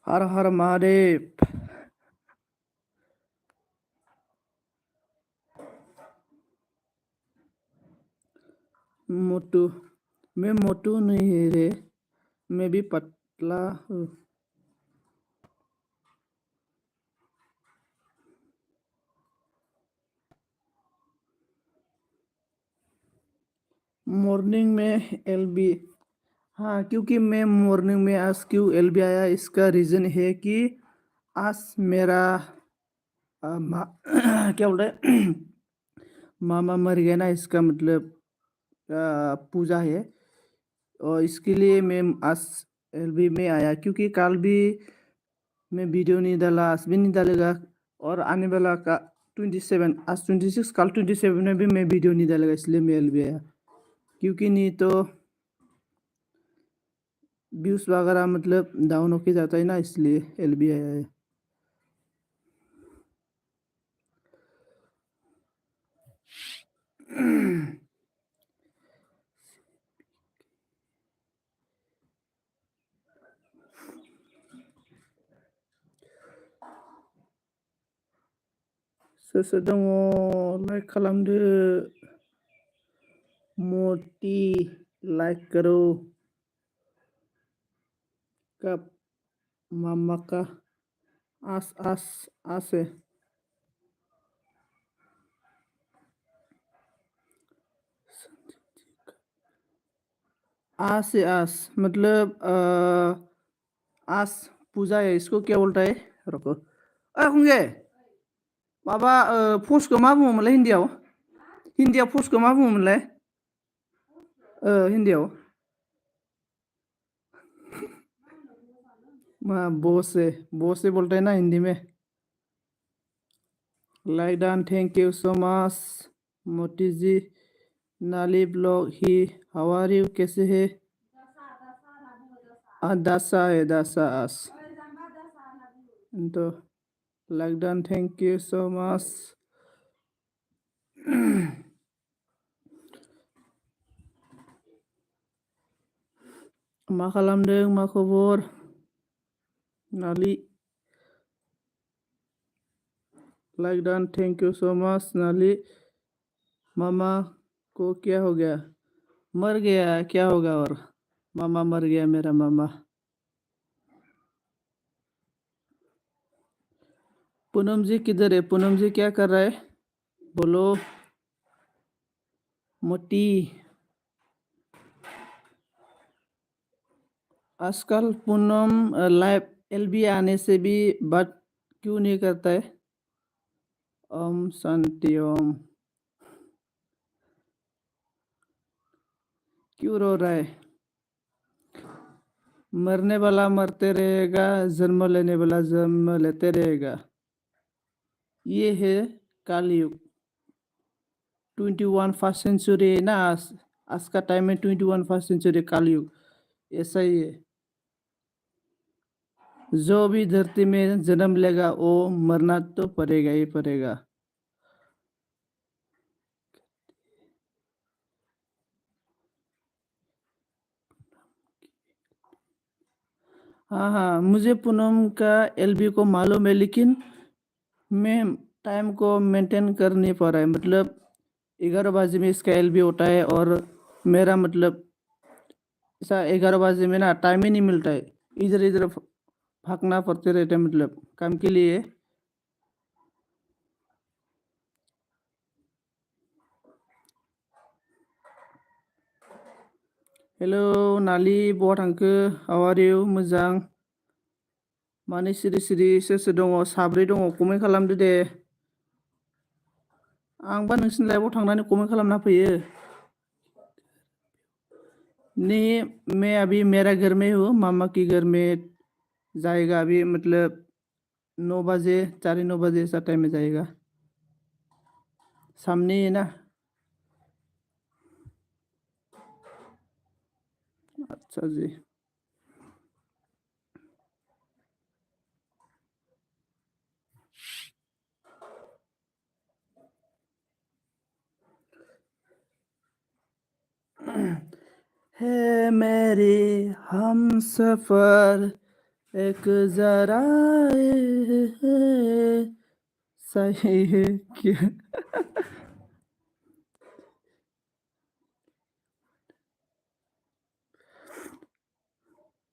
हर हर महादेव। मोटू? मैं मोटू नहीं है रे, मैं भी पतला हूँ। मॉर्निंग में एलबी? हाँ, क्योंकि मैं मॉर्निंग में आज क्यों एलबी आया, इसका रीज़न है कि आज मेरा क्या बोल रहे हैं मामा मर गया ना, इसका मतलब पूजा है और इसके लिए मैं आज एलबी में आया। क्योंकि कल भी मैं वीडियो नहीं डाला, आज भी नहीं डालेगा और आने वाला का 27, आज 26, कल 27 में भी मैं वीडियो नहीं डालेगा, इसलिए मैं एलबी आया। क्योंकि नहीं तो व्यूज़ वगैरह मतलब डाउन होके जाता है ना, इसलिए एलबी आया है। सोर दङ लाइक खालामदो, मोटी लाइक करो, कब मामा का आस आस आस है। आस से आस मतलब आस पूजा है, इसको क्या बोलता है, रुको। खुंगे माबा पस्टखौ मा बुङोमोनलाय हिन्दीयाव? हिन्दीयाव पस्टखौ मा बुङोमोनलाय हिन्दीयाव? बॉस से बोलते हैं ना हिंदी में। Like done, thank you so much Moti ji. नाली ब्लॉग ही, हाउ आर यू, कैसे है? दासा है, दासा आस तो like done, thank you so much. मा खालामदों, मा खबर नाली? Like done, thank you so much नाली। मामा को क्या हो गया? मर गया, क्या होगा और? मामा मर गया, मेरा मामा। पूनम जी किधर है? पूनम जी क्या कर रहा है, बोलो मोटी। आजकल पूनम लाइव एलबी आने से भी बात क्यों नहीं करता है? ओम शांति ओम। क्यों रो रहा है? मरने वाला मरते रहेगा, जन्म लेने वाला जन्म लेते रहेगा। ये है कलयुग, 21 फर्स्ट सेंचुरी है ना आज। आज का टाइम में 21 फर्स्ट सेंचुरी कलयुग, ऐसा ही है। जो भी धरती में जन्म लेगा वो मरना तो पड़ेगा ही पड़ेगा। हाँ हाँ, मुझे पूनम का एलबी को मालूम है, लेकिन मैं टाइम को मेंटेन कर नहीं पा रहा है। मतलब 11 बजे में इसका एलबी होता है और मेरा मतलब ऐसा 11 बजे में ना टाइम ही नहीं मिलता है, इधर इधर भागना पड़ते रहते हैं मतलब काम के लिए। हेलो नाली, बहा थांखो? How are you? मोजां। माने सिरि सिरि सोर सोर दङ? साब्रै दङ, कमेन्ट खालामदो दे। आंबा नोंसिनि लाइभआव थांनानै कमेन्ट खालामना फैयो। नहीं, मैं अभी मेरा घर में हूँ, मामा के घर में जाएगा अभी, मतलब 9 बजे, 9:30 ऐसा टाइम में जाएगा, सामने है ना। अच्छा जी। है मेरे हम सफर, एक जरा सही क्या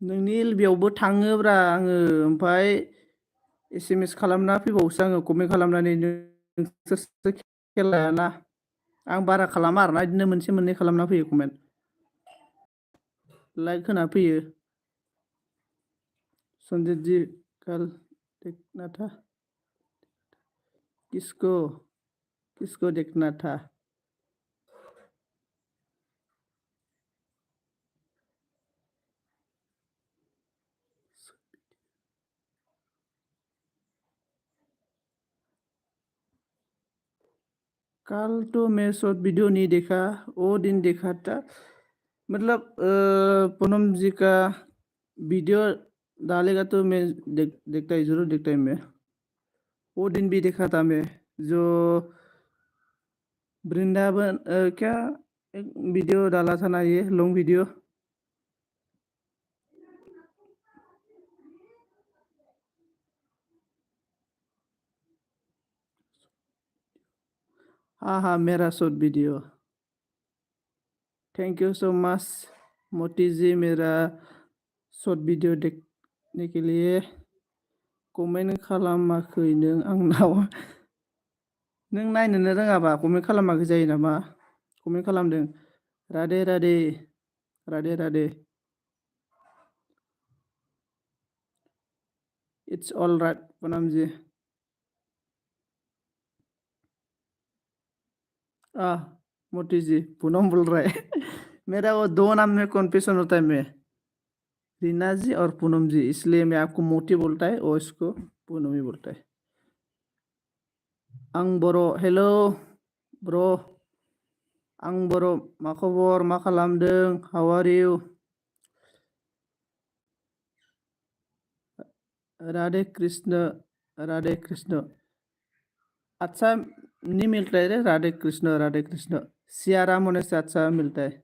नोंनि एलबियावबो थाङोब्रा आङो ओमफ्राय एसएमएस खालामना फैबावोसो आङो कमेन्ट खालामनानै नोंसोरसो खेल लायाना आं बारा खालामा आरोना बिदिनो मोनसे मोननै खालामना फैयो कमेन्ट लाइक होना फैयो संजीत जी कल देखना था किसको किसको देखना था कल तो मैं शॉर्ट वीडियो नहीं देखा वो दिन देखा था मतलब पूनम जी का वीडियो डालेगा तो मैं देखता ही जरूर देखता ही मैं वो दिन भी देखा था मैं जो वृंदावन क्या एक वीडियो डाला था ना ये लॉन्ग वीडियो हाँ हाँ मेरा short video thank you so much Moti जी मेरा शॉर्ट वीडियो देखने के लिए कमेन्ट खालामाखै नों आंनाव नों नायनोनो रोङाबा कमेन्ट खालामाखै जायो नामा कमेन्ट खालामदों Radhe Radhe Radhe Radhe it's all right Poonam ji Moti ji Poonam बोल रहा है मेरा वो दो नाम में कन्फ्यूजन होता है मैं रीना जी और पूनम जी इसलिए मैं आपको मोती बोलता है और इसको पूनम ही बोलता है आं बर' हेलौ ब्र' आं बर' मा खबर मा खालामदों how are you Radhe Krishna अच्छा नहीं मिलता है रे राधे कृष्ण सियाराम होने से अच्छा मिलता है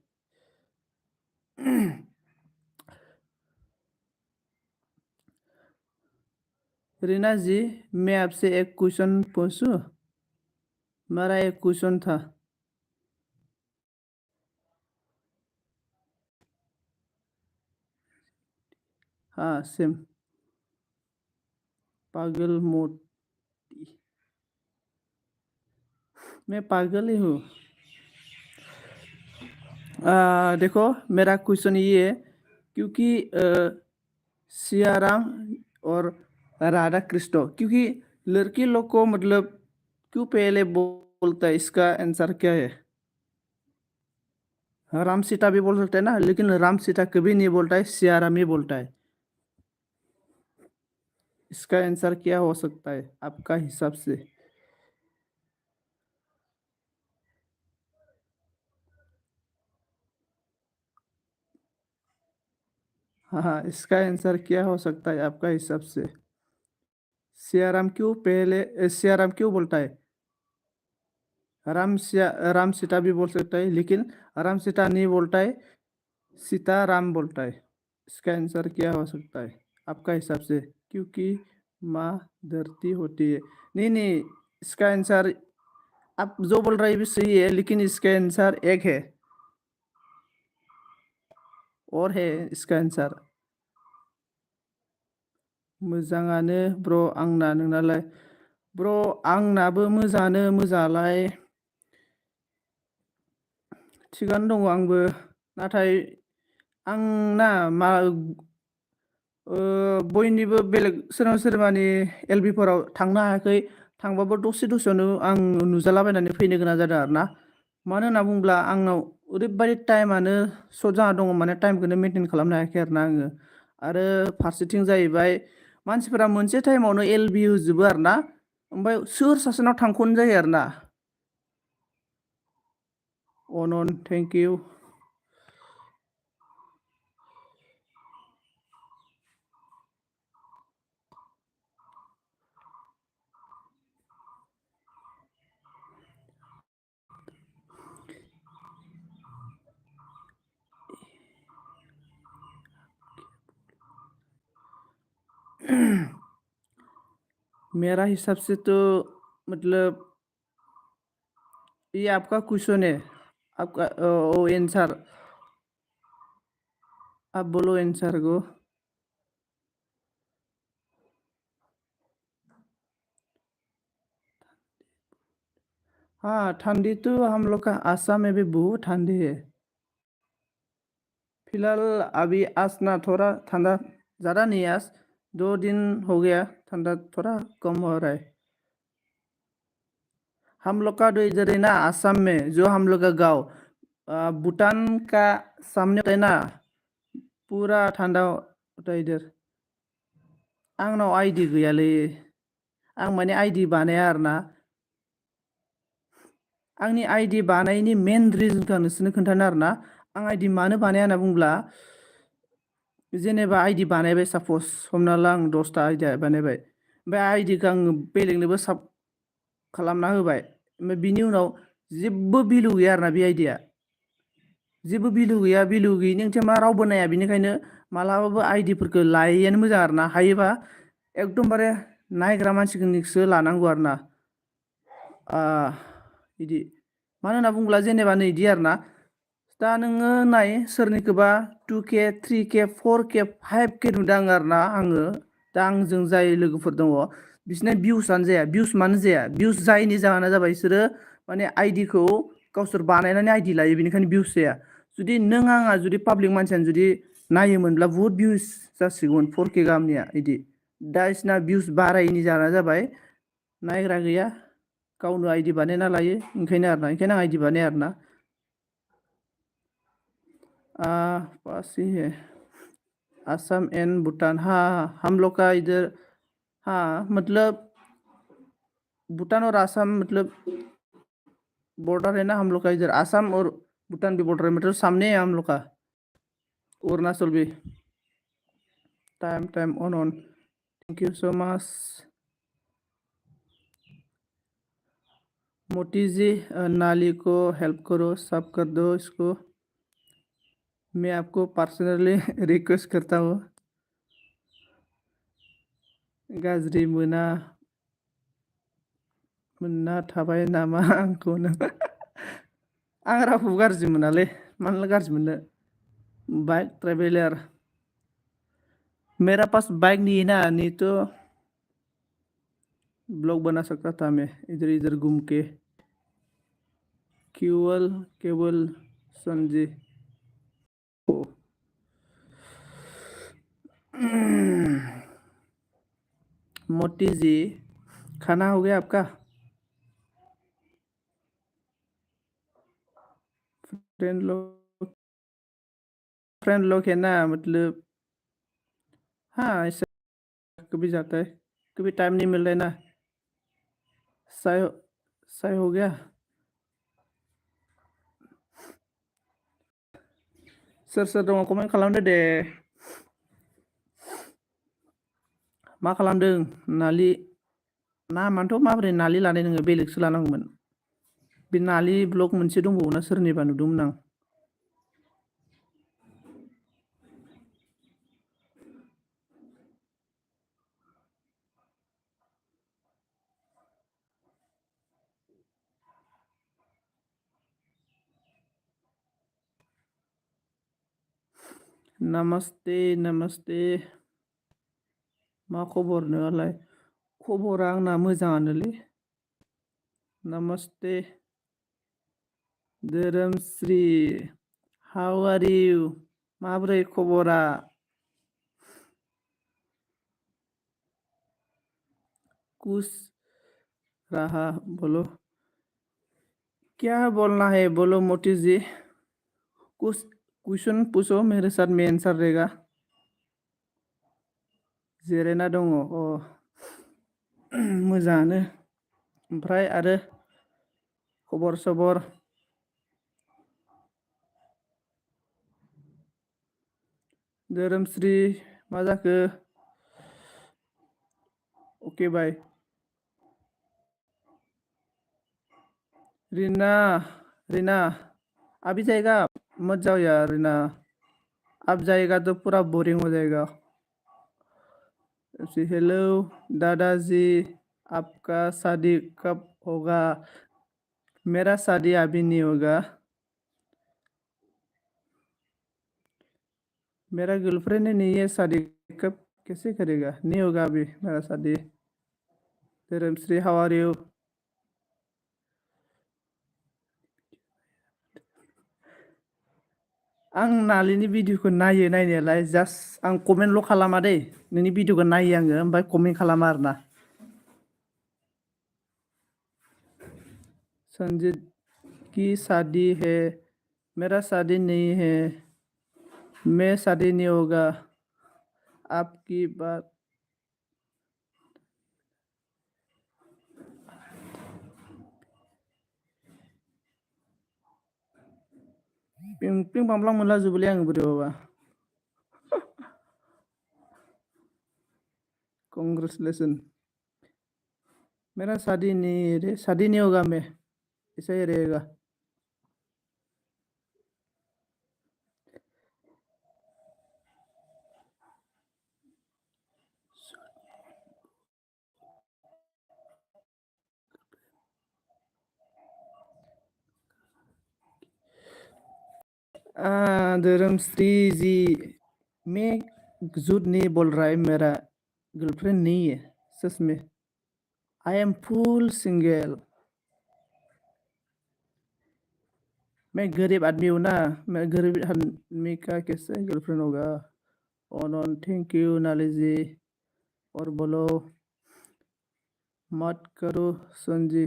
रीना जी मैं आपसे एक क्वेश्चन पूछूं मेरा एक क्वेश्चन था हाँ सेम पागल मोती मैं पागल ही हूँ देखो मेरा क्वेश्चन ये है क्योंकि सियाराम और राधा कृष्ण क्योंकि लड़की लोग को मतलब क्यों पहले बोलता है इसका आंसर क्या है राम सीता भी बोल सकते हैं ना लेकिन राम सीता कभी नहीं बोलता है सियाराम ही बोलता है इसका आंसर क्या हो सकता है आपका हिसाब से हाँ हाँ इसका आंसर क्या हो सकता है आपका हिसाब से सियाराम क्यों बोलता है राम सीता भी बोल सकता है लेकिन राम सीता नहीं बोलता है सीता राम बोलता है इसका आंसर क्या हो सकता है आपका हिसाब से क्योंकि माँ धरती होती है नहीं नहीं इसका आंसर आप जो बोल रहे हैं भी सही है लेकिन इसका आंसर एक है और है इसका आंसर मोजाङानो ब्र आंना नोंनालाय ब्र आंनाबो मोजाङानो मोजाङालाय थिगानो दङ आंबो नाथाय आंना मा बयनिबो बेलेग सोरबा सोरबानि एलबिफोराव थांनो हायाखै थांबाबो दसे दसेयावनो आं नुजालाबायनानै फैनो गोनां जादों आरो ना मानो होनना बुङोब्ला आंनाव ओरैबायदि टाइमानो सर्ट जाना दङ माने टाइमखौनो मेनटेन खालामनो हायाखै आरो ना आङो आरो फारसेथिं जाहैबाय मानसिफोरा मोनसे टाइमावनो एलबि होजोबो आरो ना ओमफ्राय सोर सासेनाव थांख'नो जायो आरो ना अनन थेंक इउ मेरा हिसाब से तो मतलब ये आपका क्वेश्चन है, आपका ओ आंसर, आप बोलो आंसर को। हाँ, ठंडी तो हम लोग का आसाम में भी बहुत ठंडी है। फिलहाल अभी आज ना थोड़ा ठंडा ज़्यादा नहीं है, आज 2 दिन हो गया, ठंडा थोड़ा कम हो रहा है। हम लोग का तो इधर है ना, आसाम में जो हम लोग का गांव भूटान का सामने होता है ना, पूरा ठंडा होता है इधर। आंनाव आइडि गैयालै, आं माने आइडि बानाया आरोना। आंनि आइडि बानायनि मेन रिजनखौ आं नोंसोरनो खोन्थानो आरोना। आं आइडि मानो बानाया होनना बुंब्ला, जेनेबा आइडि बानायबाय, साप'ज हमना ला आं 10टा आइडि बानायबाय, ओमफ्राय आइडिखौ आं बेलेगनोबो साब खालामना होबाय, ओमफ्राय बिनि उनाव जेबो भेलु गैया आरोना बे आइडिया, जेबो भेलु गैया, भेलु गैयिनि ओंथिया मा, रावबो नाया। बेनिखायनो मालाबाबो आइडिफोरखौ लायैआनो मोजां आरोना। हायोबा एकदमबारे नायग्रा मानसिनिसो लानांगौ आरोना। बिदि मानो होनना बुङोब्ला, जेनेबा नै इदि आरोना, दा नोङो नाय सोरनिखौबा 2K 3K 4K 5K नुदों आं आरोना। दा आंजों जाय लोगोफोर दङ, बिसोरना भिउसआनो जाया। भिउस मानो जाया? भिउस जायैनि जाहोना जाबाय, बिसोरो माने आइडिखौ गावसोर बानायनानै आइडि लायो, बेनिखायनो भिउस जाया। जुदि नों आंहा जुदि पाब्लिक मानसियानो जुदि नायोमोनब्ला बुहुत भिउस जासिगौमोन, 4K गाहामनिया इदि। दा बिसोरना भिउस बारायैनि जाहोना जाबाय, नायग्रा गैया, गावनो आइडि बानायना लायो, ओंखायनो आरोना। ओंखायनो आं आइडि बानाया आरोना। पास ही है असम एंड भूटान। हाँ, हम लोग का इधर, हाँ मतलब भूटान और आसाम मतलब बॉर्डर है ना हम लोग का इधर। आसाम और भूटान भी बॉर्डर है, मतलब सामने है हम लोग का। अरुणाचल भी। Time time on. Thank you so much मोटी जी। नाली को हेल्प करो, साफ कर दो इसको, मैं आपको पर्सनली रिक्वेस्ट करता हूँ। गाज्रि मोनना थाबाय नामा आंखौनो? आं रावखौबो गाज्रि मोनालै, मानो गाज्रि मोननो। बाइक ट्रेवलर, मेरा पास बाइक नहीं है ना, नहीं तो ब्लॉग बना सकता था मैं इधर इधर घूम के। केवल केवल संजय। ओ मोटी जी, खाना हो गया आपका? फ्रेंड लोग है ना, मतलब हाँ ऐसा कभी जाता है, कभी टाइम नहीं मिल रहा है ना। साय साय हो गया। सोर सोर दङ कमेन्ट खालामदो दे। मा खालामदों नालि? नामानोथ' माबोरै नालि लानाय, नोङो बेलेगसो लानांगौमोन। बे नालि ब्लग मोनसे दंबावोना, सोरनिबा नुदोंमोन आं। नमस्ते नमस्ते। मा खबर नोंहालाय? खबरा आंना मोजाङानोलै। नमस्ते धोरोमश्री, हाउ आर इउ? माबोरै खबरा? कुछ रहा बोलो। क्या बोलना है बोलो मोटी जी, कुछ क्वेश्चन पूछो, मेरे साथ में आंसर रहेगा। जिरायना दङ। मोजाङानो। ओमफ्राय आरो खबर सबर? धोरोमश्री, मा जाखो? ओके बाय। रीना, रीना अभी जाएगा? मत जाओ यार रीना, अब जाएगा तो पूरा बोरिंग हो जाएगा। जी हेलो दादाजी, आपका शादी कब होगा? मेरा शादी अभी नहीं होगा। मेरा गर्लफ्रेंड ही नहीं है, शादी कब कैसे करेगा? नहीं होगा अभी मेरा शादी। Dharmashree, how are you? आं नालिनि भिडिअखौ नायो नायनायालाय, जास्ट आं कमेन्टल' खालामा दै। नोंनि भिडिअखौ नायो आङो, ओमफ्राय कमेन्ट खालामा आरोना। संजीत की शादी है, मेरा शादी नहीं है, मैं शादी नहीं होगा। आपकी बात पिं पिं पांप्लां मोनला जोबोलै आङो बोरैबाबा। कॉन्ग्रेचुलेशन। मेरा शादी नहीं है रे, शादी नहीं होगा, मैं ऐसा ही रहेगा। धर्मश्री जी, मैं झूठ नहीं बोल रहा है, मेरा गर्लफ्रेंड नहीं है सच में। I am full single. मैं गरीब आदमी हूँ ना, मैं गरीब आदमी का कैसे गर्लफ्रेंड होगा? ओनन थैंक यू नाली जी। और बोलो मत करो संजी,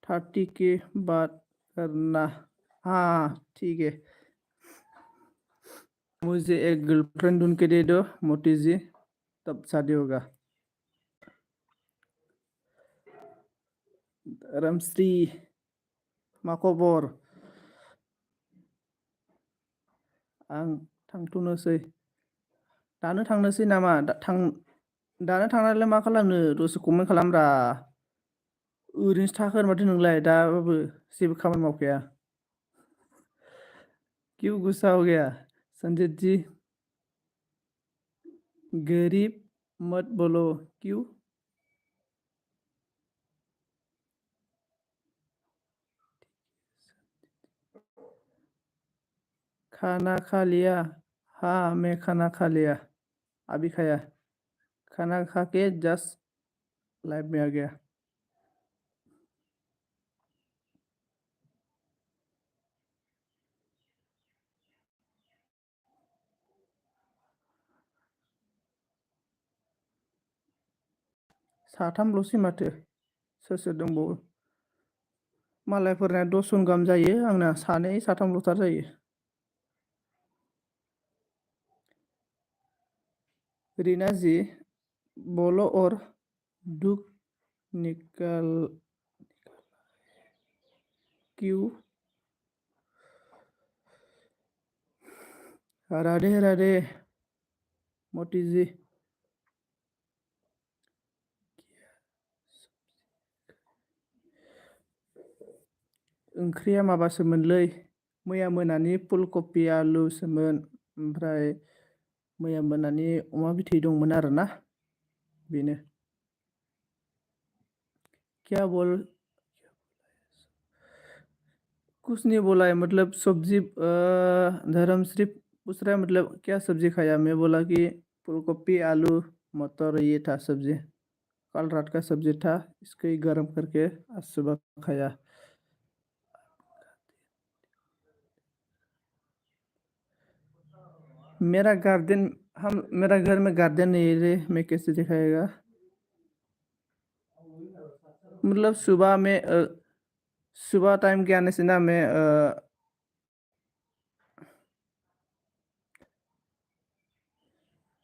30 की बात करना। हाँ ठीक है, मुझे एक गर्लफ्रेंड ढूंढ के दे दो मोती जी, तब शादी होगा। रामश्री, मा खबर? आं थांथ'नोसै। दानो थांनोसै नामा? दानो थांनानैलाय मा खालामनो? दसे कमेन्ट खालामब्रा। ओरैनोसो थागोन माथो नोंलाय दाबाबो जेबो खामानि मावखाया। क्यों गुस्सा हो गया संजीत जी? गरीब मत बोलो, क्यों? खाना खा लिया? हाँ मैं खाना खा लिया, अभी खाया। खाना खा के जस्ट लाइव में आ गया। साथामल'सै माथो, सोर सोर दंबावो? मालायफोरना 10 जन गाहाम जायो, आंना सानै साथामल'थार जायो। रीना जी, बोलो और दुख निकाल, क्यों? राधे राधे मोती जी। ओंख्रिया माबासोमोनलै, मैया मोनानि फुलकबि आलुसोमोन, ओमफ्राय मैया मोनानि अमा बिथै दंमोन आरोना, बेनो। क्या बोल, कुछ नहीं बोला है, मतलब सब्जी धर्मश्री पूछ रहा है मतलब क्या सब्जी खाया? मैं बोला कि फूलगोभी आलू मटर ये था सब्जी, कल रात का सब्जी था, इसको ही गर्म करके आज सुबह खाया। मेरा गार्डन, हम मेरा घर में गार्डन नहीं है रे, मैं कैसे दिखाएगा? मतलब सुबह में सुबह टाइम के आने से ना मैं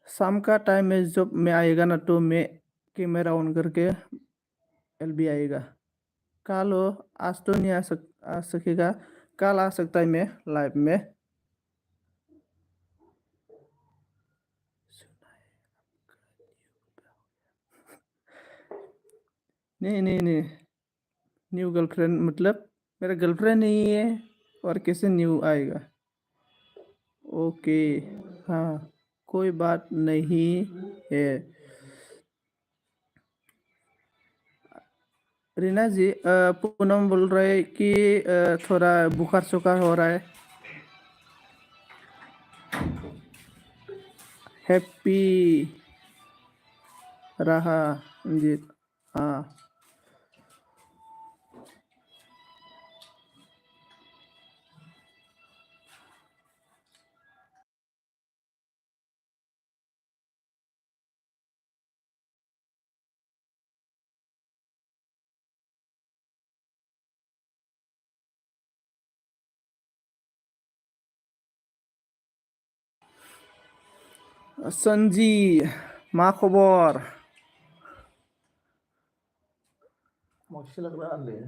शाम का टाइम में जब मैं आएगा ना, तो मैं कैमरा ऑन करके एलबी आएगा। कल हो, आज तो नहीं आ सकेगा, कल आ सकता है मैं लाइव में। नहीं नहीं नहीं, न्यू गर्लफ्रेंड मतलब मेरा गर्लफ्रेंड नहीं है, और कैसे न्यू आएगा? ओके, हाँ कोई बात नहीं है। रीना जी, पूनम बोल रहे कि थोड़ा बुखार सुखार हो रहा है। हैप्पी रहा जी। हाँ, सन्जी मा खबर? माक्सी लग रहा है।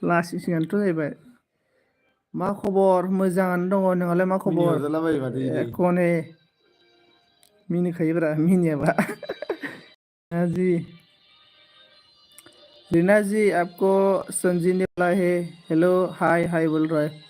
लासिंसिङानोथ' जाहैबाय। मा खबर? मोजाङानो दङ। नोंहालाय मा खबर? मिनिहरजालाबायो माथो इदि। एकने मिनिखायोब्रा मिनियाबा। जी रीना जी, आपको संजी ने बोला है हेलो हाय हाय बोल रहा है।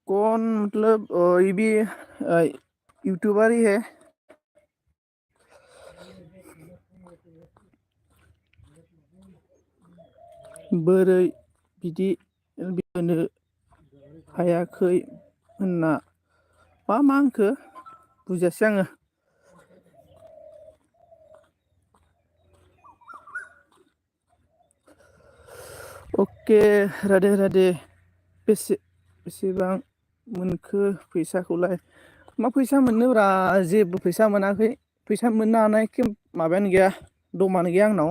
कौन मतलब ये भी यूट्यूबर ही है। बोरै बिदि होनो हायाखै होनना मा होनखो बुजियासै आङो। अके राधे राधे। बेसेबां मोनखो फैसाखौलाय? मा फैसा मोननोब्रा, जेबो फैसा मोनाखै। फैसा मोननो हानाय माबायानो गैया, दमानो गैया आंनाव।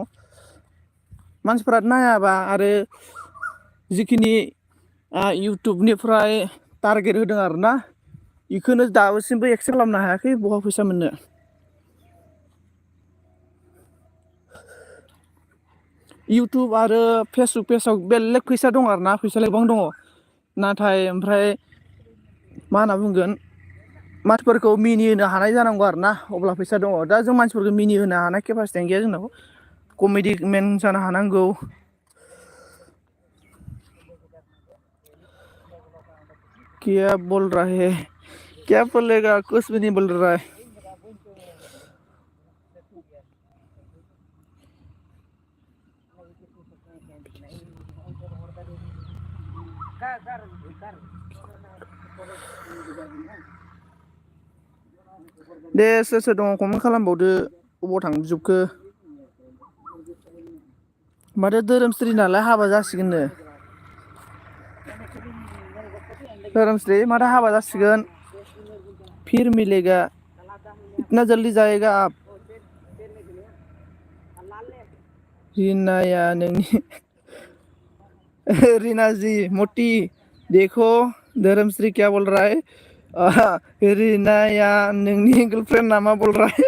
मानसिफोरा नायाबा आरो जिखिनि इउटुबनिफ्राय टारगेट होदों आरोना, बेखौनो दासिमबो एक्सेप्ट खालामनो हायाखै। बहा फैसा मोननो? इउटुब आरो फेसबुक पेजाव बेलेग फैसा दं आरोना, फैसालाय गोबां दङ। नाथाय ओमफ्राय मा होनना बुंगोन, मानसिफोरखौ मिनिहोनो हानाय जानांगौ आरोना, अब्ला फैसा दङ। दा जों मानसिफोरखौ मिनिहोनो हानाय केपासिटियानो गैया जोंनाव। कमेडि मेन जानो हानांगौ। क्या बोल रहा है? क्या बोलेगा? कुछ भी नहीं बोल रहा है। दे सोर सोर दङ कमेन्ट खालामबावदो। अबाव थांजोबखो? माथो धोरोमस्रि नालाय हाबा जासिगोननो। धोरोमस्रि माथो हाबा जासिगोन। फिर मिलेगा, इतना जल्दी जाएगा आप? रीनाया नोंनि रीना जी मोटी देखो धर्मश्री क्या बोल रहा है। रीनाया नोंनि गर्लफ्रेंड नामा बोल रहा है।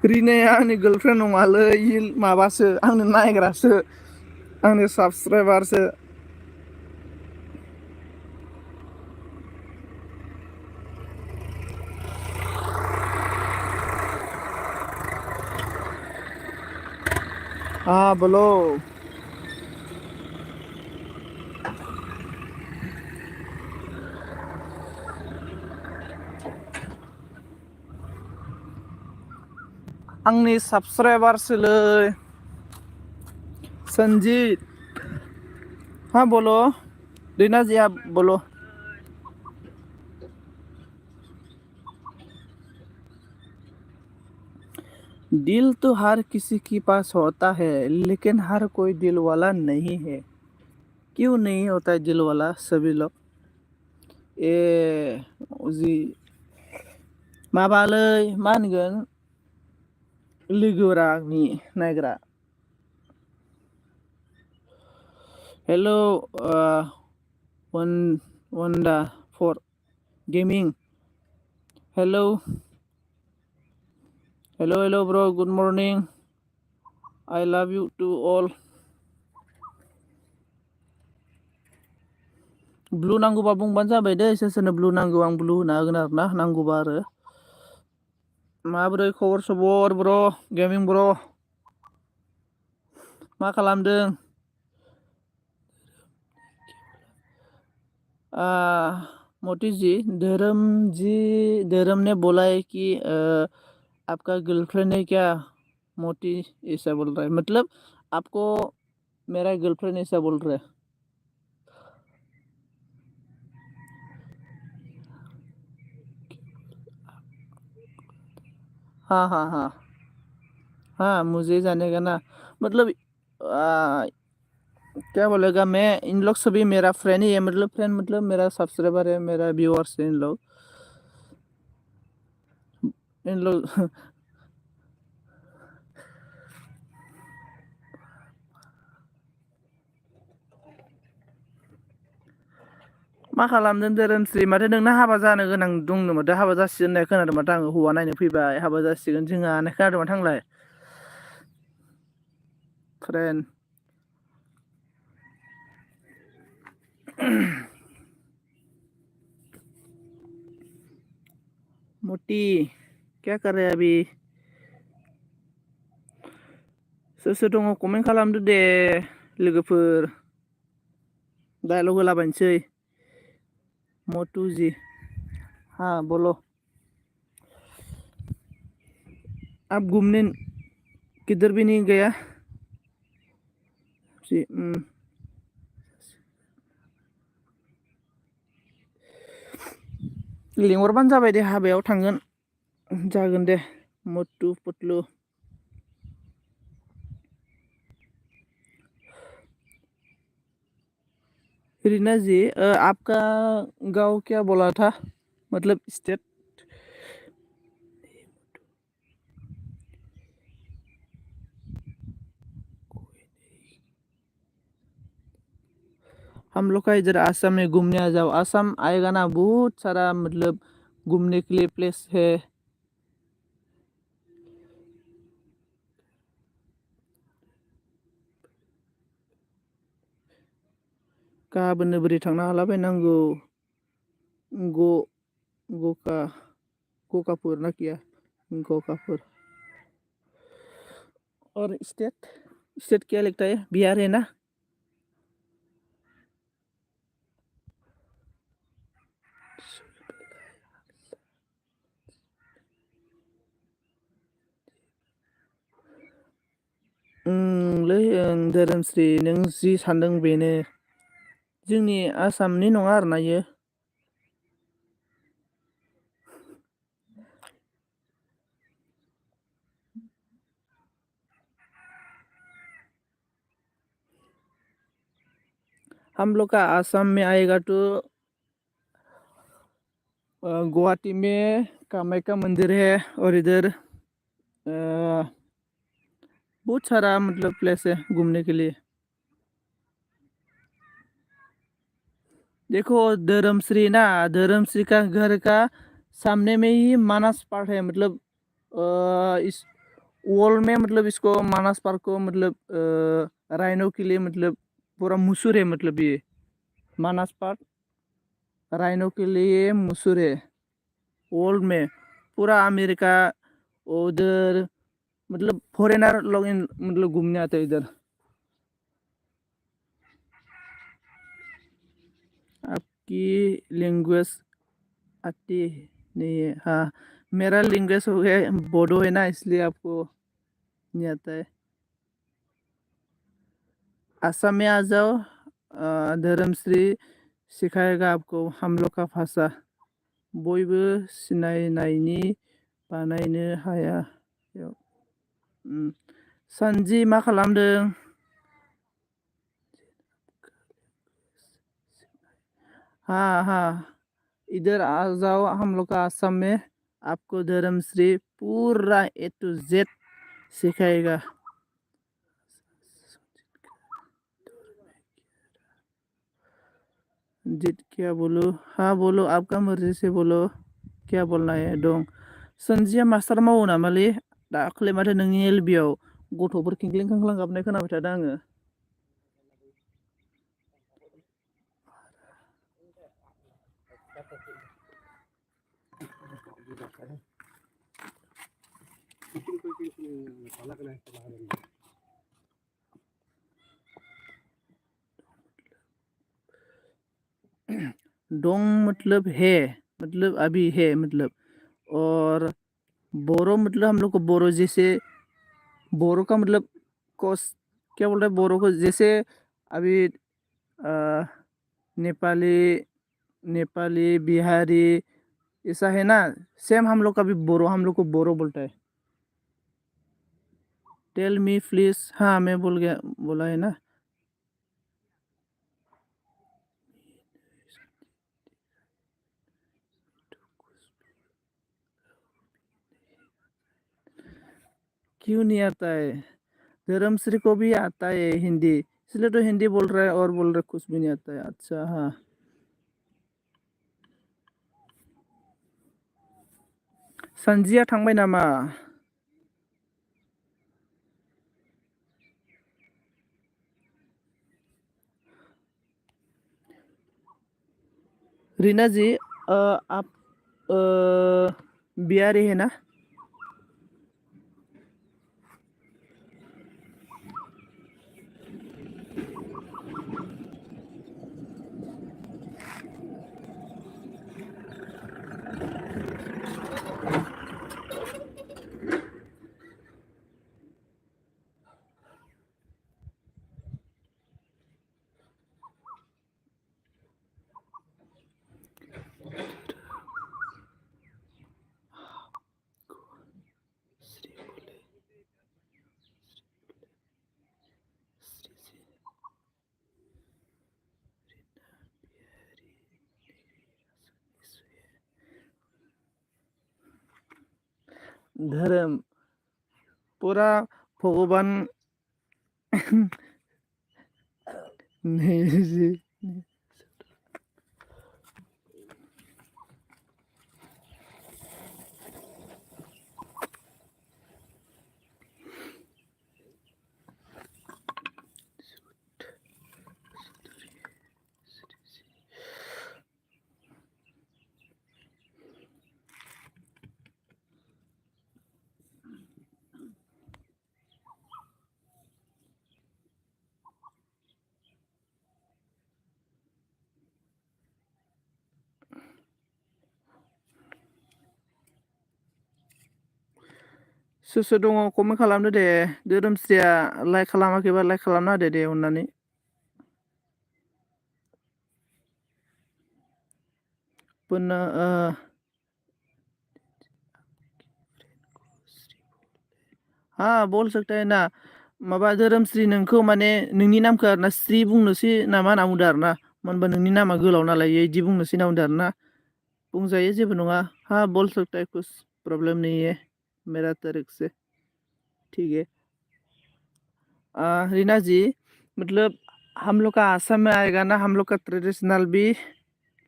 रीनाया आंनि गर्लफ्रेंड नङालै, माबासो आंनो नायग्रासो, आंनि साबसक्राइबारसो। हाँ बोलो। आंनि साबस्क्राइबारसोलै संजीत हाँ बोलो रीना जी आप बोलो दिल तो हर किसी के पास होता है लेकिन हर कोई दिल वाला नहीं है क्यों नहीं होता है दिल वाला सभी लोग ए जि माबालै मा होनगोन लोगोरा आंनि नायग्रा हेलो वन्डा for gaming hello hello bro good morning I love you to all ब्लू नांगौबा बुंबानो जाबाय दे सोर सोरनो ब्लू नांगौ आं ब्लू होना होगोन आरो ना नांगौबा आरो माबोरै खबर सबर ब्र गेमिं ब्र मा खालामदों मोती जी धर्म ने बोला है कि आपका गर्लफ्रेंड है क्या मोती ऐसा बोल रहा है मतलब आपको मेरा गर्लफ्रेंड ऐसा बोल रहा है हाँ हाँ हाँ हाँ मुझे जानेगा ना मतलब क्या बोलेगा मैं इन लोग सभी मेरा फ्रेंड ही है मतलब फ्रेंड मतलब मेरा सब्सक्राइबर है मेरा व्यूअर्स है इन लोग मा खालामदों धोरोमस्रि माथो नोंना हाबा जानो गोनां दंनो माथो हाबा जासिगोन होननाय खोनादों माथो आङो हौवा नायनो फैबाय हाबा जासिगोन जोंहा होननाय खोनादों माथो आंलाय फ्रेन्ड मोती क्या कर रहे हैं अभी सोर सोर दङ कमेन्ट खालामदो दे लोगोफोर डायलग होलाबायनोसै मोटू जी हाँ बोलो आप घूमने किधर भी नहीं गया जी लिंहरबानो जाबाय दे हाबायाव थांगोन जागोन दे मोटू पतलू रीना जी आपका गांव क्या बोला था मतलब स्टेट हम लोग का इधर आसाम में घूमने आ जाओ आसाम आएगा ना बहुत सारा मतलब घूमने के लिए प्लेस है गाबोननो बोरै थांनो हालाबायनांगौ गो गोका गोकापुर ना किया गोकापुर और स्टेट क्या लिखता है बिहार है ना लै धोरोमस्रि नों जि सानदों बेनो जोंनि आसामनि नङा आरोना इयो हम लोग का आसाम में आएगा तो गुवाहाटी में कामाख्या मंदिर है और इधर बहुत सारा मतलब प्लेस है घूमने के लिए देखो धर्मश्री का घर का सामने में ही मानस पार्क है मतलब इस वॉल में मतलब इसको मानस पार्क को मतलब राइनो के लिए मतलब पूरा मशहूर है मतलब ये मानस पार्क राइनो के लिए मशहूर है वर्ल्ड में पूरा अमेरिका उधर मतलब फॉरेनर लोग मतलब घूमने आते हैं इधर आपकी लैंग्वेज आती नहीं है हाँ मेरा लैंग्वेज हो गया बोडो है ना, इसलिए आपको नहीं आता है। असम में आ जाओ, धर्मश्री सिखाएगा आपको हम लोग का भाषा। बयबो सिनायनायनि बानायनो हाया। सानजि मा खालामदों? हाँ हाँ, इधर आ जाओ, हम लोग का असम में आपको धर्मश्री पूरा A to Z सिखाएगा। जित क्या बोलो? हाँ बोलो, आपका मर्जी से बोलो, क्या बोलना है दं। सोनजिया मास्टार मावो नामालै? दाख्लै माथो नोंनि LB आव गथ'फोर खिंख्लिं खांख्लां गाबनाय खोनाबाय थादों आङो। डोंग मतलब है, मतलब अभी है मतलब। और बोरो मतलब हम लोग को बोरो जैसे, बोरो का मतलब कोस, क्या बोल रहे हैं बोरो को, जैसे अभी नेपाली, नेपाली बिहारी ऐसा है ना, सेम हम लोग का भी बोरो, हम लोग को बोरो बोलता है। टेल मी प्लीज, हाँ मैं बोल गया, बोला है ना। क्यों नहीं आता है? धर्मश्री को भी आता है हिंदी, इसलिए तो हिंदी बोल रहा है, और बोल रहा कुछ भी नहीं आता है। अच्छा हाँ, संजिया थांबाय नामा? रीना जी, आप बिहारी है ना? धर्म पूरा भगवान नहीं जी। सोर सोर दङ कमेन्ट खालामदो दे। धोरोमस्रिया लाइक खालामाखैबा लाइक खालामना होदो दे अननानै। पुनः हाँ बोल सकता है ना। माबा धोरोमस्रि, नोंखौ माने नोंनि नामखौ आरोना स्रि बुंनोसै नामा होनना बुंदों आरोना, मानो होनबा नोंनि नामा गोलाव नालाय इदि बुंनोसै होनना बुंदों आरोना। बुंजायो, जेबो नङा। हाँ बोल सकता है, कुछ प्रॉब्लम नहीं है मेरा तरफ से, ठीक है। रीना जी, मतलब हम लोग का आसाम में आएगा ना, हम लोग का ट्रेडिशनल भी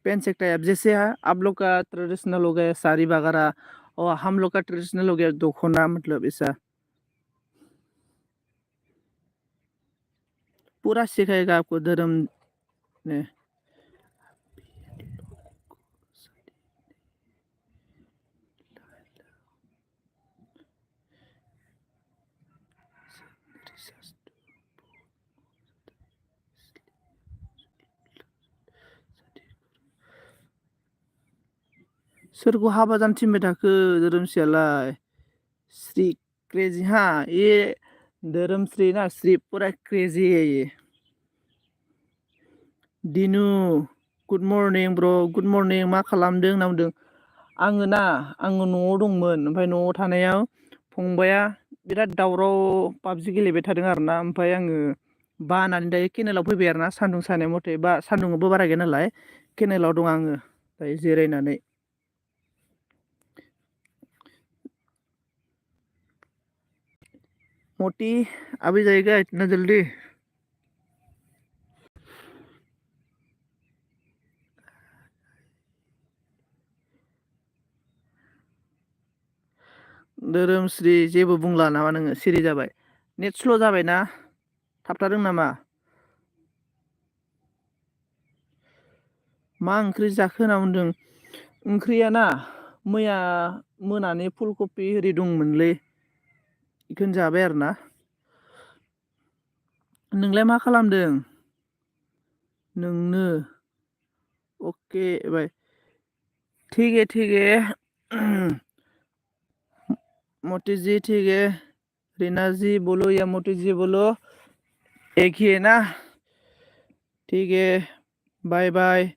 पहन सकता है। अब जैसे आप लोग का ट्रेडिशनल हो गया साड़ी वगैरह, और हम लोग का ट्रेडिशनल हो गया दोखना, मतलब ऐसा पूरा सिखाएगा आपको धर्म ने। सोरखौ हाबा जानो थिनबाय थाखो धोरोमस्रियालाय श्री क्रेजी हाँ ये धर्मश्री ना श्री पूरा क्रेजी है ये दिनु गुड मर्निं ब्र गुड मर्निं मा खालामदों होनना बुंदों आङो ना आङो न'आव दंमोन ओमफ्राय न'आव थानायाव फंबाया बिराद दावराव पाबजि गेलेबाय थादों आरोना ओमफ्राय आङो बानानै दायो केनेलाव फैबाय आरोना सान्दुं सानाय मथे बा सान्दुंबो बारा गैया नालाय केनेलाव दं आङो दायो जिरायनानै मोटी अभी जाएगा इतना जल्दी धोरोमश्री जेबो बुंला नामा नोङो सिरि जाबाय नेट स्ल' जाबायना थाबथादों नामा मा ओंख्रि जाखो होनना बुंदों ओंख्रिया ना मैया मोनानि फुलकपि ओरि दंमोनलै बेखौनो जाबाय आरोना नोंलाय मा खालामदों नोंनो ओके बाय ठीक है मोती जी ठीक है रीना जी बोलो या मोती जी बोलो एक ही है ना ठीक है बाय बाय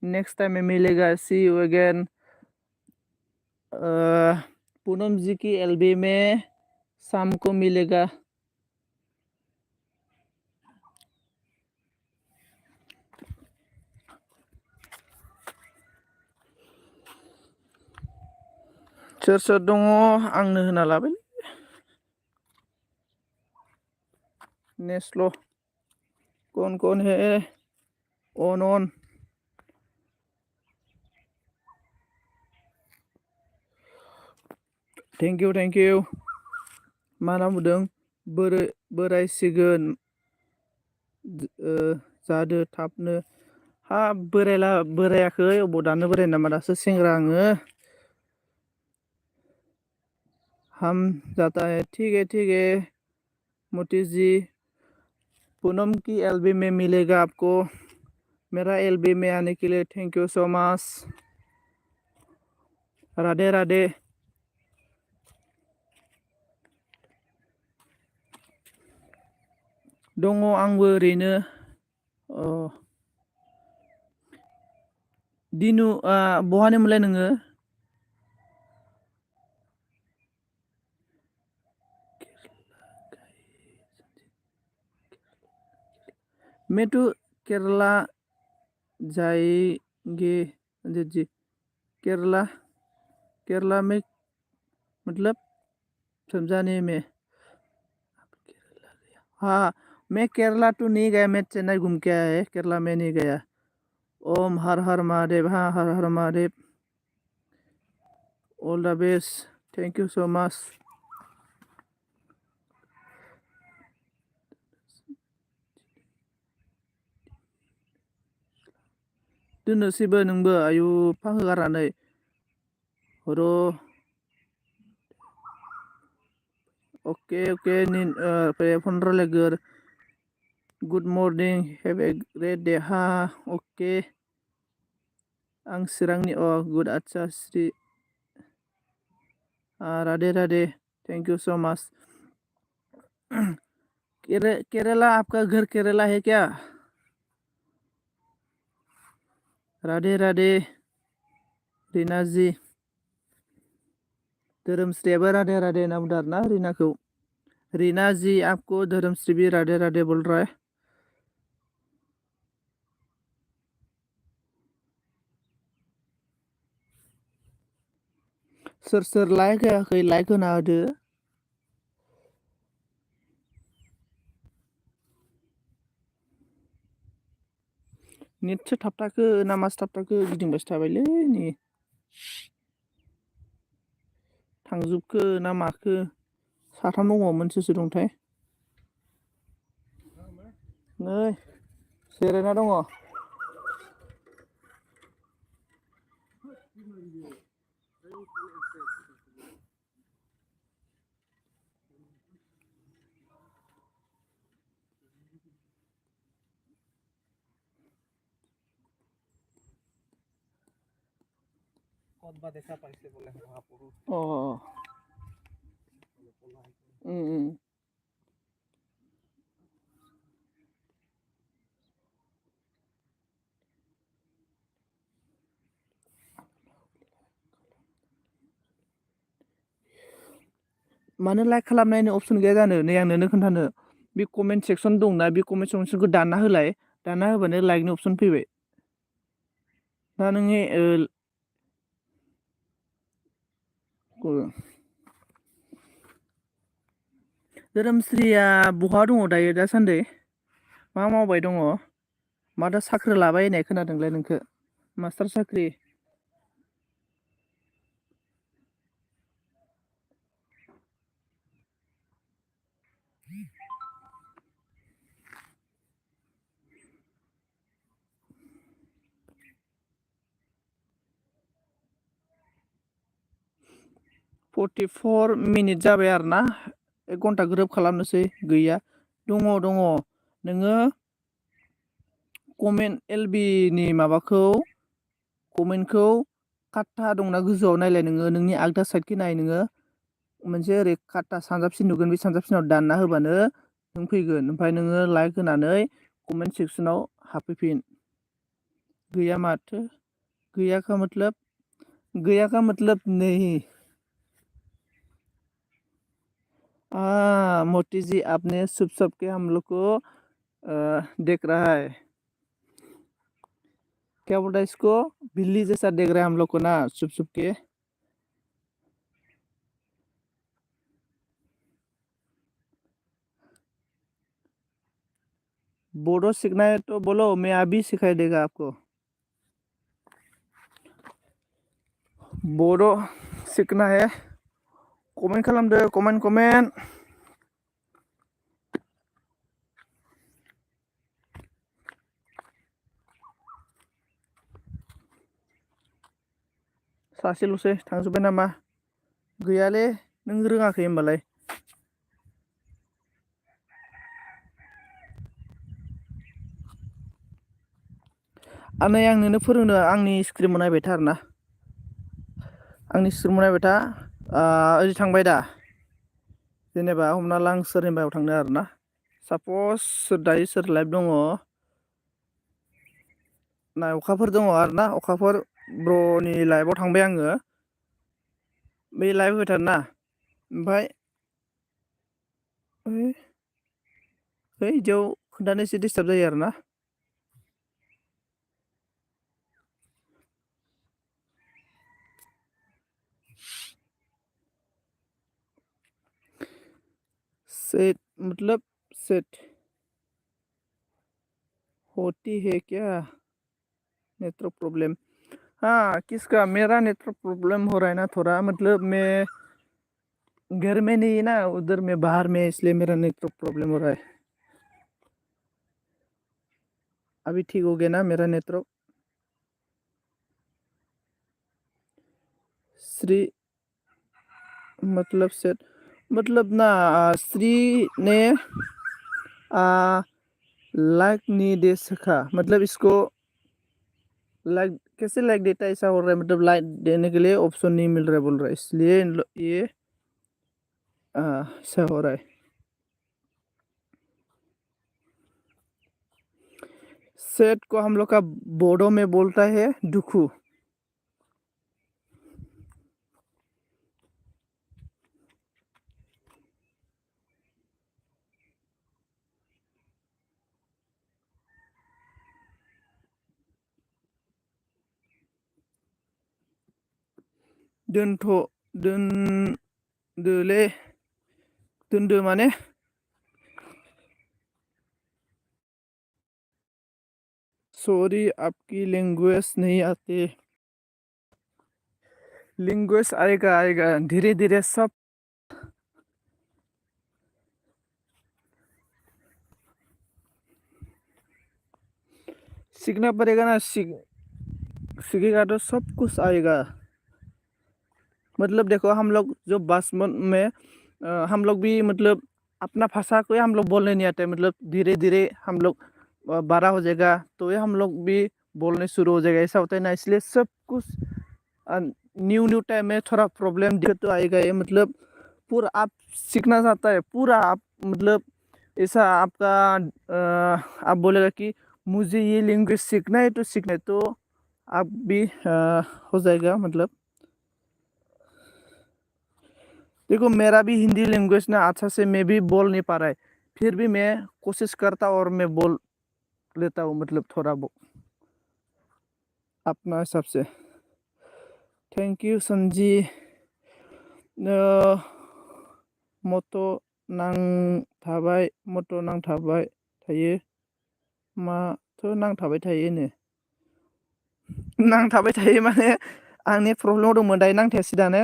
नेक्स्ट टाइम में मिलेगा see you again Poonam ji की एलबी में शाम को मिलेगा सोर सोर दङ आंनो होना लाबाय नेस्ल' कौन है ऑन थैंक यू मा नाम बुंदों बोरायसिगोन जादो थाबनो हा बोरायाखै अबाव दानो बोराय नामा दासो सेंग्रा आङो हम जाता है ठीक है मोती जी पूनम की एलबी में मिलेगा आपको मेरा एलबी में आने के लिए thank you so much Radhe Radhe दङ आंबो ओरैनो दिनु बहानिमोनलाय नोङो मैं तो केरला जाएंगे जी केरला में मतलब समझाने में हाँ मैं केरला तो नहीं गया मैं चेन्नई घूम के आया है केरला में नहीं गया ओम हर हर महादेव हाँ हर हर Mahadev all the best thank you so much दोननोसैबो नोंबो आयु फाहोगारनानै र' ओके फन रायलायगोर good morning have a great day हा ओके आं चिरांनि गुड आच्छा Shri Radhe thank you so much Kerala आपका घर केरला है क्या राधे रीना जी धर्मश्रीयाबो राधे होनना बुंदों आरोना रीनाखौ रीना जी आपको धर्मश्री भी राधे बोल रहा है सोर लाइक होआखै लाइक होना होदो नेटसो थाबथाखो ना मासो थाबथाखो गिदिंबायसो थाबायलै नै थांजोबखो ना माखो साथाम दङमोन सोर दंथाय नै जिरायना दङ Oh. मानो लाइक खालामनायनि अपसन गैया जानो नै आं नोंनो खोन्थानो बे कमेन्ट सेक्सन दंना बे कमेन्ट सेक्सनखौ दानना होलाय दानना होबानो लाइकनि अपसन फैबाय दा नोंनि धोरोमस्रिया बहा दङ दायो दासान्दि मा मावबाय दङ माथो साख्रि लाबाय होननाय खोनादोंलाय नोंखो मास्टार साख्रि फर्टिफर मिनिट जाबाय आरो ना 1 घन्टा ग्रोब खालामनोसै गैया दङ नोङो कमेन्ट एलबि नि माबाखौ कमेन्टखौ काट्टा दंना गोजौआव नायलाय नोङो नोंनि आगदा साइडखि नाय नोङो मोनसे ओरै काट्टा सानजाबसिन नुगोन बे सानजाबसिनाव दानना होबानो नों फैगोन ओमफ्राय नोङो लाइक होनानै कमेन्ट सेक्सनाव हाबफैफिन गैया माथो गैया का मतलब नहीं मोती जी आपने छुप के हम लोग को देख रहा है क्या बोलता है इसको बिल्ली जैसा देख रहा है हम लोग को ना छुप के बोडो सीखना है तो बोलो मैं अभी सिखाई देगा आपको बोडो सीखना है कमेन्ट खालामदो कमेन्ट सासेल'सै थांजोब्बाय नामा गैयालै नों रोङाखै होमबालाय नै आं नोंनो फोरोंनो आंनि स्क्रिनखौ नायबाय था आरोना आंनि स्क्रिनखौ नायबाय था ओरै थांबाय दा जेनेबा हमना ला आं सोरनिबायाव थांनो आरोना सापस दायो सोर लाइभ दङ नाय अखाफोर दङ आरोना अखाफोर ब्र'नि लाइभआव थांबाय आङो बे लाइभ होबाय थारोना ओमफ्राय बिदियाव खोन्थानो एसे डिस्टार्ब जायो आरोना सेट मतलब सेट होती है क्या नेटवर्क प्रॉब्लम हाँ किसका मेरा नेटवर्क प्रॉब्लम हो रहा है ना थोड़ा मतलब मैं घर में नहीं है ना उधर में बाहर में इसलिए मेरा नेटवर्क प्रॉब्लम हो रहा है अभी ठीक हो गया ना मेरा नेटवर्क श्री मतलब सेट मतलब ना श्री ने लाइक नहीं दे सका मतलब इसको लाइक कैसे लाइक देता है ऐसा हो रहा है मतलब लाइक देने के लिए ऑप्शन नहीं मिल रहा है बोल रहा है इसलिए ये ऐसा हो रहा है सेट को हम लोग का बोडो में बोलता है दुखू दोनदो माने सॉरी आपकी लैंग्वेज नहीं आती लैंग्वेज आएगा धीरे धीरे सब सीखना पड़ेगा ना सीखेगा तो सब कुछ आएगा मतलब देखो हम लोग जो बस में हम लोग भी मतलब अपना भाषा को हम लोग बोलने नहीं आते मतलब धीरे धीरे हम लोग बड़ा हो जाएगा तो ये हम लोग भी बोलने शुरू हो जाएगा ऐसा होता है ना इसलिए सब कुछ न्यू न्यू टाइम में थोड़ा प्रॉब्लम दिक्कत तो आएगा ये, मतलब पूरा आप सीखना चाहता है पूरा आप, मतलब ऐसा आपका आप बोलेगा कि मुझे ये लैंग्वेज सीखना है तो आप भी हो जाएगा। मतलब देखो मेरा भी हिंदी लैंग्वेज ना अच्छा से मैं भी बोल नहीं पा रहा है, फिर भी मैं कोशिश करता और मैं बोल लेता हूँ, मतलब थोड़ा बहुत अपना हिसाब से। Thank you Sanji. मट' नांथाबाय थायो, माथो नांथाबाय थायोनो, नांथाबाय थायो माने आंनि प्रब्लेम दंमोन, दायो नांथायासै दानो।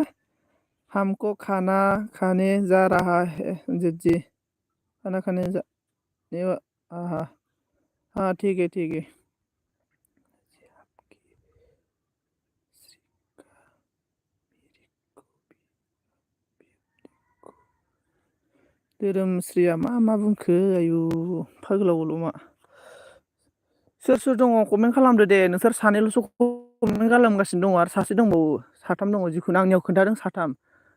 हमको खाना खाने जा रहा है जी, खाना खाने जा, हाँ हाँ ठीक है। धोरोमस्रिया मा बुंखो आयु फागलाव मा सोर दङ कमेन्ट खालामदो दे, नोंसोर सानैल'सो कमेन्ट खालामगासिनो दङ आरो सासे दंबावो, साथाम दङ जिखुनु आंनियाव खोन्थादों साथाम,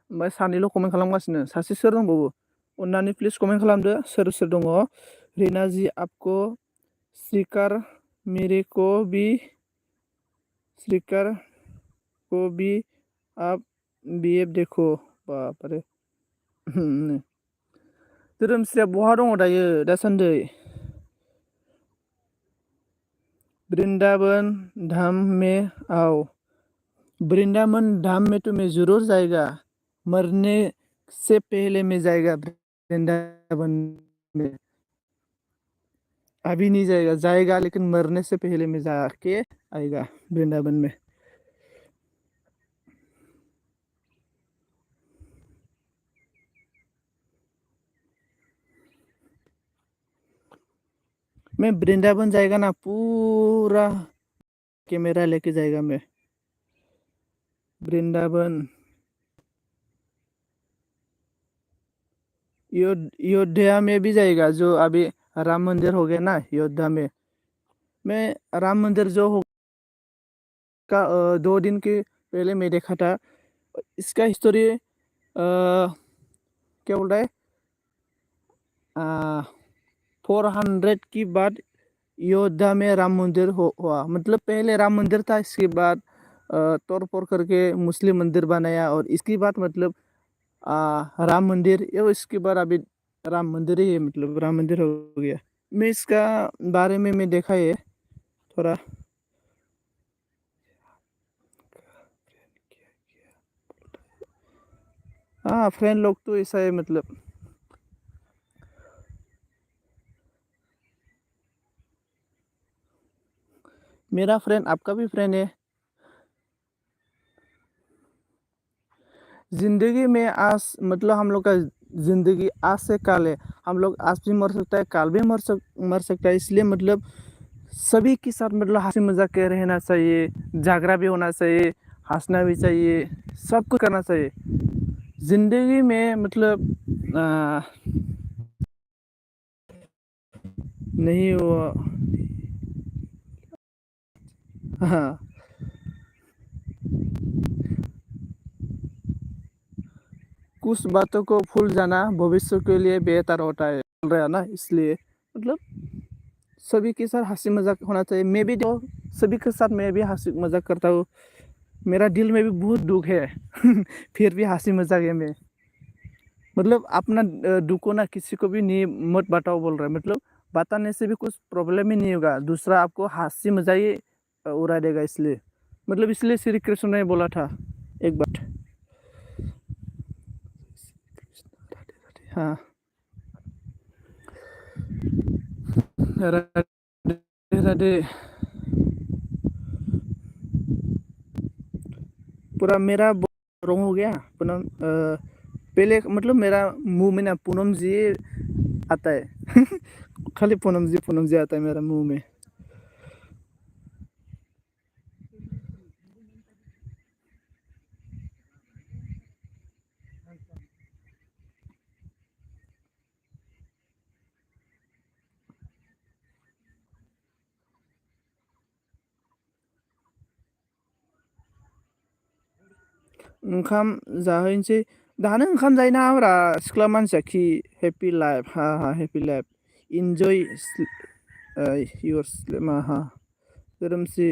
ओमफ्राय सानैल' कमेन्ट खालामगासिनो, सासे सोर दंबावो अन्नानै प्लिज कमेन्ट खालामदो सोर दङ। रिनाजी आपको श्रीकार मेरे को भी आप बिहेव देखो, बापरे। धोरोमस्रिया बहा दङ दायो दासान्दि? वृंदावन धाम में आओ, वृंदावन धाम में तुम्हें जरूर जाएगा, मरने से पहले में जाएगा वृंदावन में, अभी नहीं जाएगा लेकिन मरने से पहले में जाके आएगा वृंदावन में। मैं वृंदावन जाएगा ना पूरा कैमरा लेके जाएगा मैं वृंदावन। अयोध्या में भी जाएगा, जो अभी राम मंदिर हो गया ना अयोध्या में। मैं राम मंदिर जो हो का 2 दिन के पहले मैं देखा था, इसका हिस्टोरी क्या बोल रहा है, 400 की बाद अयोध्या में राम मंदिर हुआ, मतलब पहले राम मंदिर था, इसके बाद तोड़ फोड़ करके मुस्लिम मंदिर बनाया, और इसके बाद मतलब राम मंदिर, ये इसके बाद अभी राम मंदिर ही है, मतलब राम मंदिर हो गया। मैं इसका बारे में मैं देखा है थोड़ा। हाँ फ्रेंड लोग तो ऐसा है, मतलब मेरा फ्रेंड आपका भी फ्रेंड है। जिंदगी में आज मतलब हम लोग का जिंदगी आज से काल है, हम लोग आज भी मर सकता है, काल भी मर सकता है, इसलिए मतलब सभी के साथ मतलब हंसी मजाक के रहना चाहिए, जागरा भी होना चाहिए, हंसना भी चाहिए, सब कुछ करना चाहिए जिंदगी में, मतलब नहीं वो हाँ कुछ बातों को भूल जाना भविष्य के लिए बेहतर होता है, बोल रहा है ना, इसलिए मतलब सभी के साथ हंसी मजाक होना चाहिए। मैं भी जो सभी के साथ मैं भी हंसी मजाक करता हूँ, मेरा दिल में भी बहुत दुख है फिर भी हंसी मजाक है मैं, मतलब अपना दुख को ना किसी को भी नहीं मत बताओ बोल रहा है, मतलब बताने से भी कुछ प्रॉब्लम ही नहीं होगा, दूसरा आपको हंसी मजाक ही उड़ा देगा, इसलिए मतलब इसलिए श्री कृष्ण ने बोला था एक बात। हाँ राधे राधे। पूरा मेरा रॉन्ग हो गया पूनम, पहले मतलब मेरा मुंह में ना पूनम जी आता है खाली पूनम जी आता है मेरा मुंह में। ओंखाम जाहैनोसै दानो ओंखाम जायो नाब्रा सिख्ला मानसिया खि हेपि लाइफ हा हा हेपि लाइफ इन्जय युर मा हा सोदोमस्रि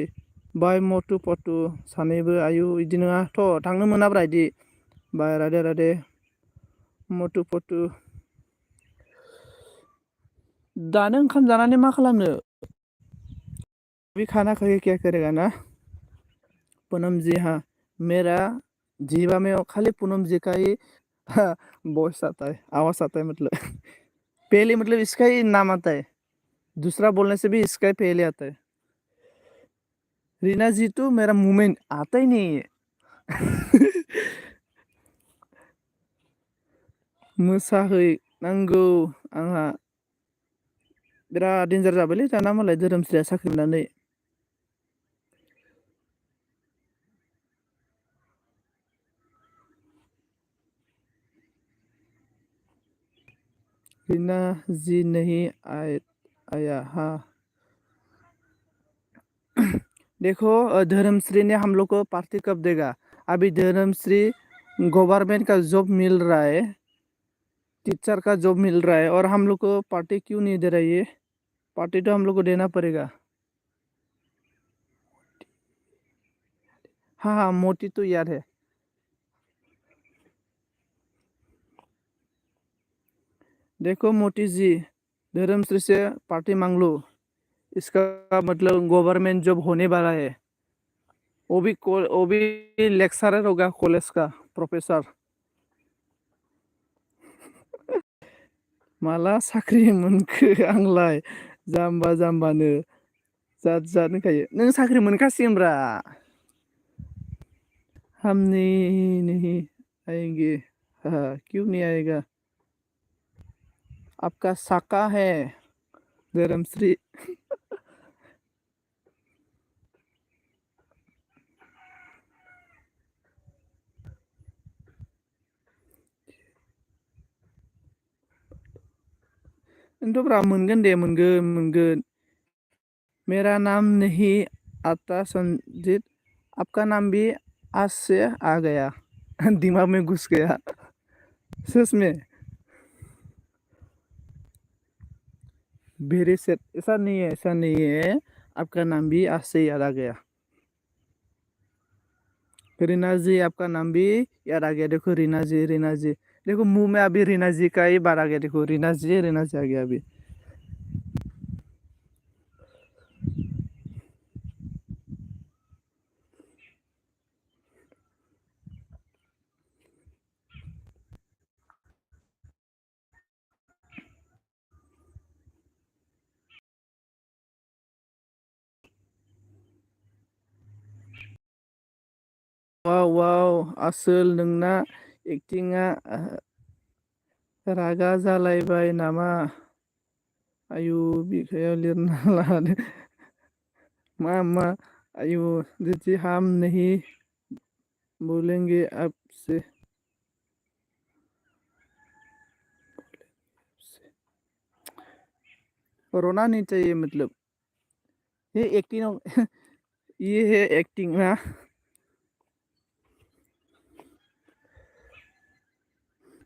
बाय मटु पटु सानैबो आयु इदि नङाथ' थांनो मोनाब्रा इदि बाय राधे राधे मटु पटु दानो ओंखाम जानानै मा खालामनो अभी खाना खा के क्या करेगा ना पूनम जी हाँ मेरा जीवा में खाली पूनम जी का ही वॉइस आता है आवाज आता है मतलब पहले मतलब इसका ही नाम आता है दूसरा बोलने से भी इसका ही पहले आता है रीना जी तो मेरा मुंह में आता ही नहीं है मोसाहैनांगौ आंहा बिराद डेन्जार जाबायलै दाना मालाय धोरोमस्रिया साख्रि मोननानै रीना जी नहीं आया हाँ देखो धर्मश्री ने हम लोग को पार्टी कब देगा अभी धर्मश्री गवर्नमेंट का जॉब मिल रहा है टीचर का जॉब मिल रहा है और हम लोग को पार्टी क्यों नहीं दे रही है पार्टी तो हम लोग को देना पड़ेगा हाँ हाँ मोटी तो याद है देखो मोटी जी धर्मश्री से पार्टी मांग लो इसका मतलब गवर्नमेंट जॉब होने वाला है वो भी लेक्चरर होगा कॉलेज का प्रोफेसर माला साख्रि मोनखो आंलाय जाम्बा जाम्बानो जात जात होनखायो नों साख्रि मोनखासिगोनब्रा हम नहीं आएंगे हाँ क्यों नहीं आएगा आपका साका है धर्मश्री इनोब्रा मोनगोन दे मोनगोन मेरा नाम नहीं आता संजीत आपका नाम भी आज से आ गया दिमाग में घुस गया सच में वेरी सेट ऐसा नहीं है आपका नाम भी आज से याद आ गया रीना जी आपका नाम भी याद आ गया देखो रीना जी देखो मुंह में अभी रीना जी का ही बार आ गया देखो रीना जी आ गया अभी वाव वाव आसोल नोंना एक्टिंआ रागा जालायबाय नामा आयु बिखायाव लिरना लादो मा आयु दीदी हम नहीं बोलेंगे आपसे रोना नहीं चाहिए मतलब ये एक्टिंग ये है एक्टिंग ना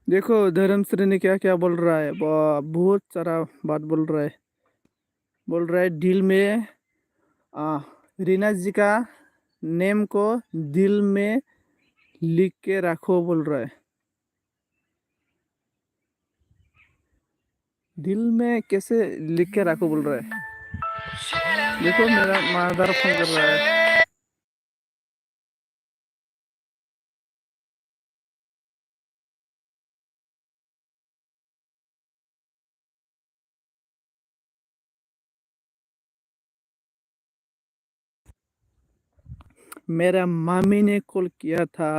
देखो धर्मश्री ने क्या क्या बोल रहा है बहुत सारा बात बोल रहा है दिल में रीना जी का नेम को दिल में लिख के रखो बोल रहा है दिल में कैसे लिख के रखो बोल रहा है देखो मेरा मादार फोन कर रहा है मेरा मामी ने कॉल किया था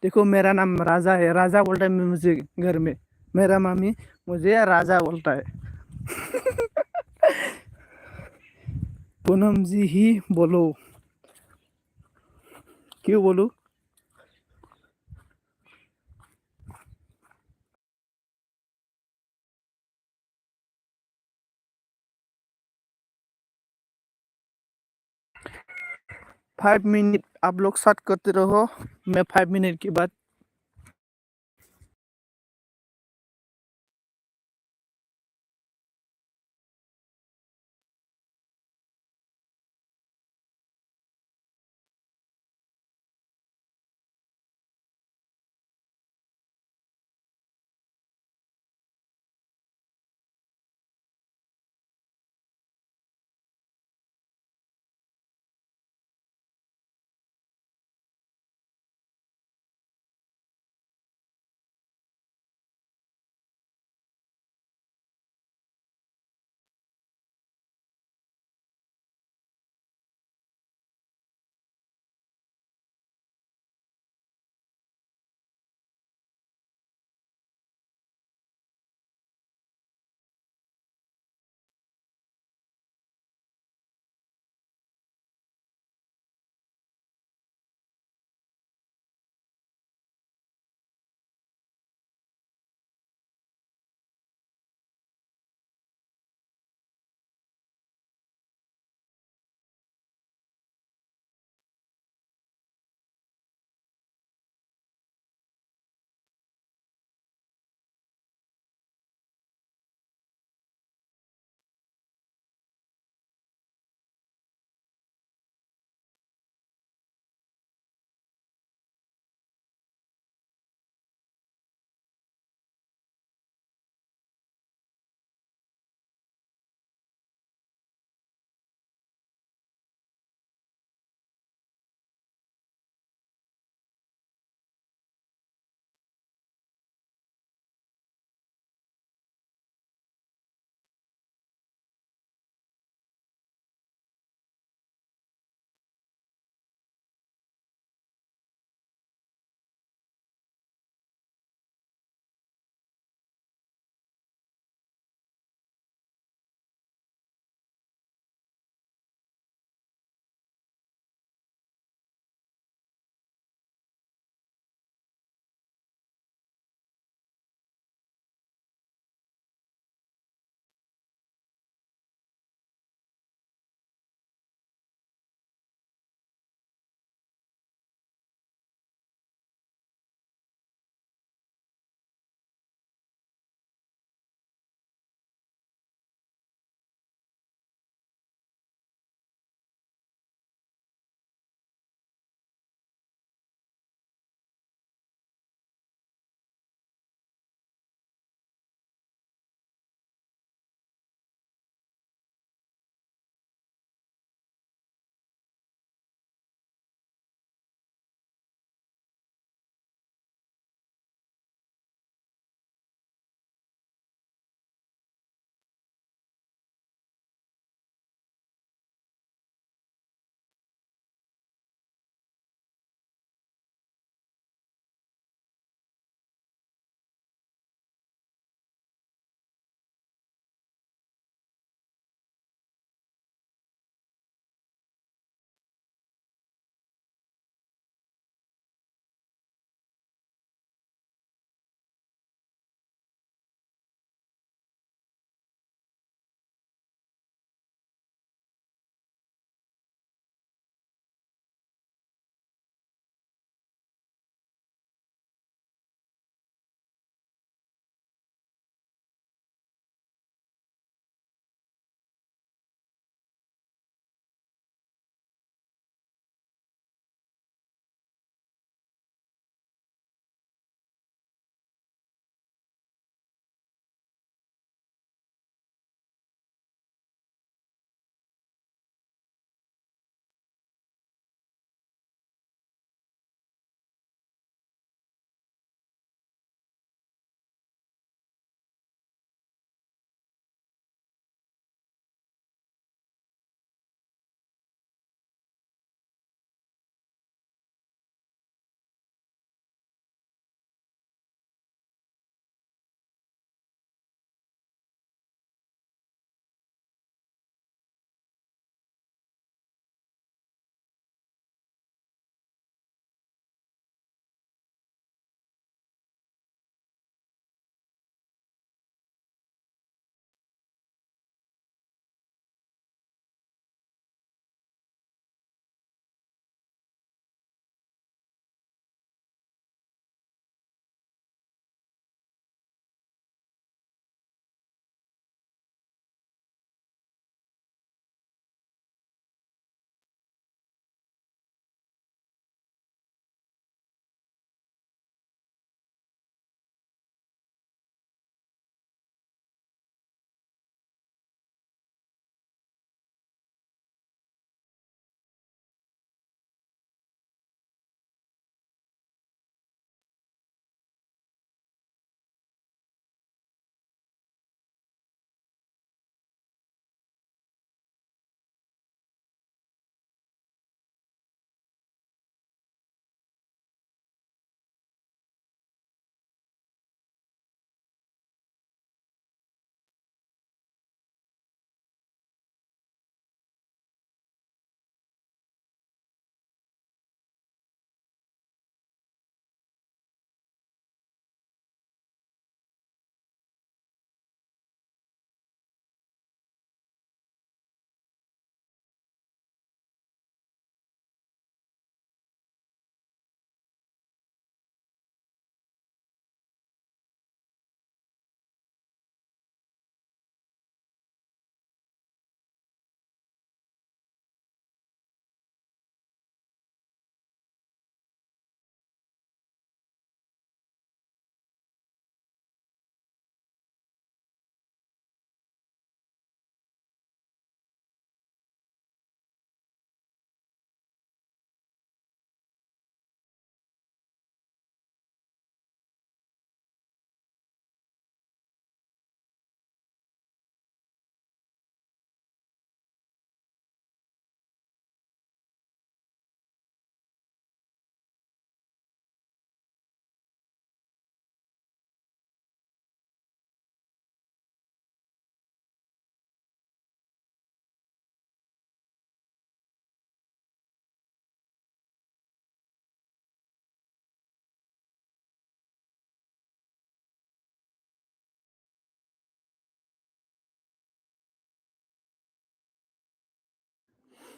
देखो मेरा नाम राजा है राजा बोलता है मुझे घर में मेरा मामी मुझे राजा बोलता है पूनम जी ही बोलो क्यों बोलूं 5 मिनट आप लोग साथ करते रहो, मैं 5 मिनट के बाद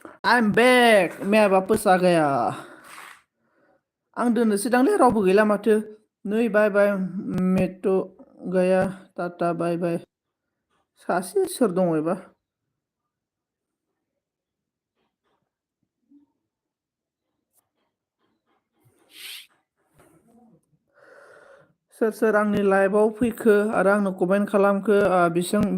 I'm back. मैं वापस आ गया. आं दोननोसै दांलै रावबो गैला माथो. नै बाय बाय मेट' गया टाटा बाय बाय. सासे सोर दङ एबा? सोर सोर आंनि लाइभआव फैखो आरो आंनो कमेन्ट खालामखो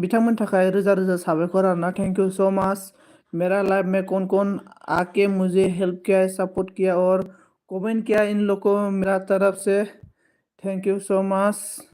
बिथांमोननि थाखाय रोजा रोजा साबायखर आरोना. Thank you so much. मेरा लाइव में कौन आके मुझे हेल्प किया है, सपोर्ट किया और कमेंट किया, इन लोग को मेरा तरफ से थैंक यू सो मच.